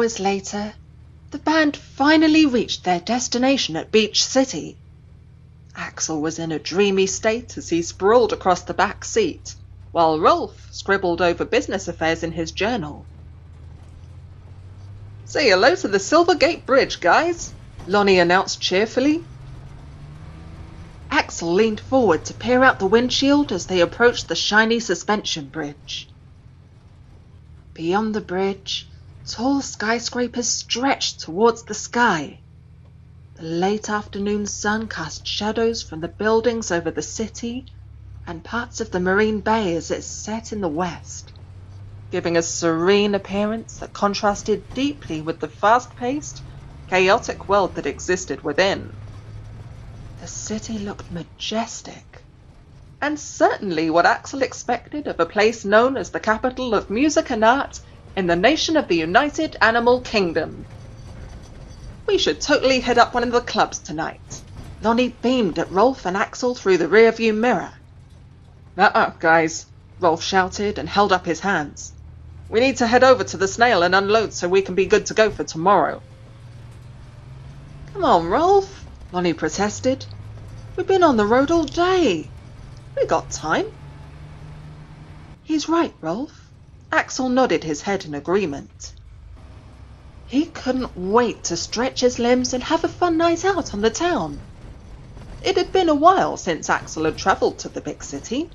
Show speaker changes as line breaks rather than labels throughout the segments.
hours later, the band finally reached their destination at Beach City. Axel was in a dreamy state as he sprawled across the back seat, while Rolf scribbled over business affairs in his journal.
"Say hello to the Silver Gate Bridge, guys," Lonnie announced cheerfully.
Axel leaned forward to peer out the windshield as they approached the shiny suspension bridge. Beyond the bridge, tall skyscrapers stretched towards the sky. The late afternoon sun cast shadows from the buildings over the city and parts of the marine bay as it set in the west, giving a serene appearance that contrasted deeply with the fast-paced, chaotic world that existed within. The city looked majestic, and certainly what Axel expected of a place known as the capital of music and art in the nation of the United Animal Kingdom. "We should totally hit up one of the clubs tonight." Lonnie beamed at Rolf and Axel through the rearview mirror.
Guys," Rolf shouted and held up his hands. "We need to head over to the Snail and unload so we can be good to go for tomorrow."
"Come on, Rolf," Lonnie protested. "We've been on the road all day. We got time." "He's right, Rolf." Axel nodded his head in agreement. He couldn't wait to stretch his limbs and have a fun night out on the town. It had been a while since Axel had travelled to the big city.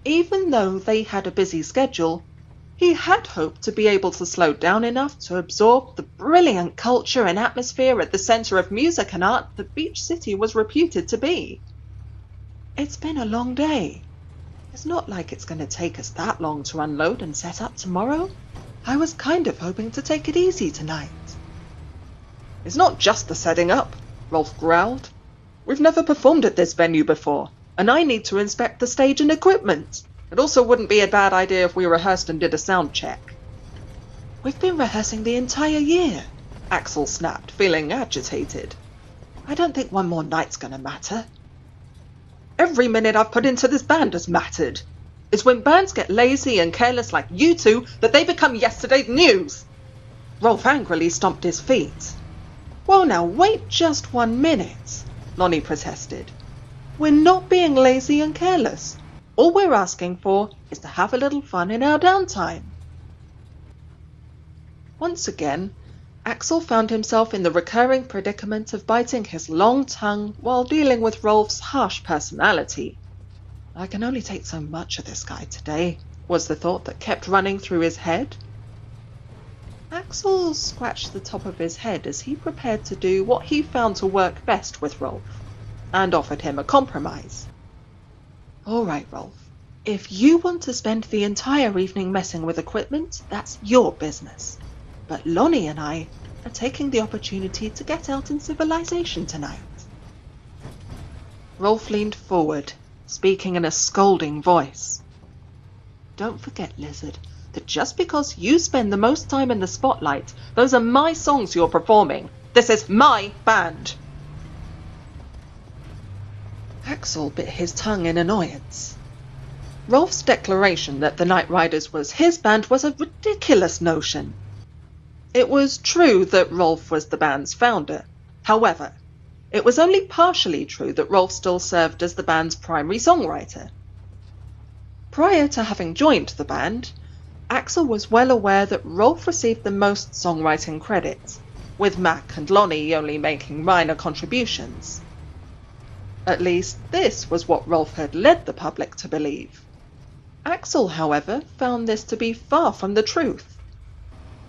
Even though they had a busy schedule, he had hoped to be able to slow down enough to absorb the brilliant culture and atmosphere at the centre of music and art that Beach City was reputed to be. It's been a long day. It's not like it's going to take us that long to unload and set up tomorrow. I was kind of hoping to take it easy tonight."
"It's not just the setting up," Rolf growled. "We've never performed at this venue before, and I need to inspect the stage and equipment. It also wouldn't be a bad idea if we rehearsed and did a sound check."
"We've been rehearsing the entire year," Axel snapped, feeling agitated. "I don't think one more night's going to matter."
"Every minute I've put into this band has mattered. It's when bands get lazy and careless like you two that they become yesterday's news."
Rolf angrily stomped his feet. "Well now, wait just 1 minute," Lonnie protested. "We're not being lazy and careless. All we're asking for is to have a little fun in our downtime." Once again, Axel found himself in the recurring predicament of biting his long tongue while dealing with Rolf's harsh personality. "I can only take so much of this guy today," was the thought that kept running through his head. Axel scratched the top of his head as he prepared to do what he found to work best with Rolf, and offered him a compromise. "All right, Rolf. If you want to spend the entire evening messing with equipment, that's your business. But Lonnie and I are taking the opportunity to get out in civilization tonight." Rolf leaned forward, speaking in a scolding voice. "Don't forget, Lizard, that just because you spend the most time in the spotlight, those are my songs you're performing. This is my band." Axel bit his tongue in annoyance. Rolf's declaration that the Nightriders was his band was a ridiculous notion. It was true that Rolf was the band's founder. However, it was only partially true that Rolf still served as the band's primary songwriter. Prior to having joined the band, Axel was well aware that Rolf received the most songwriting credit, with Mac and Lonnie only making minor contributions. At least this was what Rolf had led the public to believe. Axel, however, found this to be far from the truth.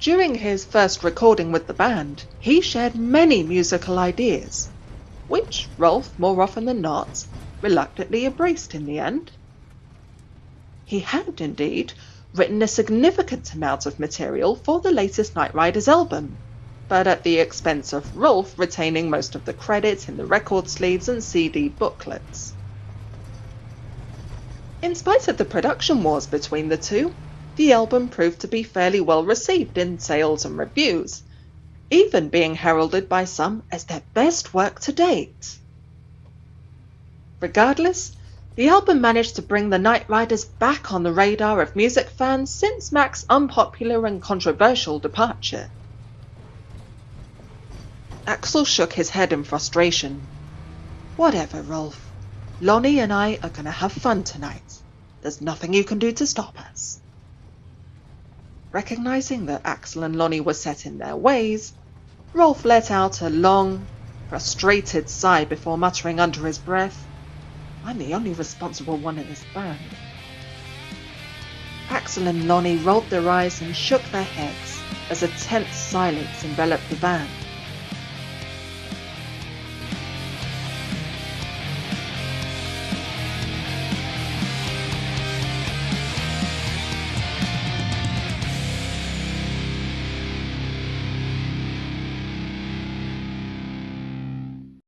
During his first recording with the band, he shared many musical ideas, which Rolf, more often than not, reluctantly embraced in the end. He had, indeed, written a significant amount of material for the latest Nightriders album, but at the expense of Rolf retaining most of the credit in the record sleeves and CD booklets. In spite of the production wars between the two, the album proved to be fairly well received in sales and reviews, even being heralded by some as their best work to date. Regardless, The album managed to bring the Nightriders back on the radar of music fans since Mac's unpopular and controversial departure. Axel shook his head in frustration. Whatever, Rolf. Lonnie and I are going to have fun tonight. There's nothing you can do to stop us. Recognizing that Axel and Lonnie were set in their ways, Rolf let out a long, frustrated sigh before muttering under his breath, I'm the only responsible one in this band. Axel and Lonnie rolled their eyes and shook their heads as a tense silence enveloped the band.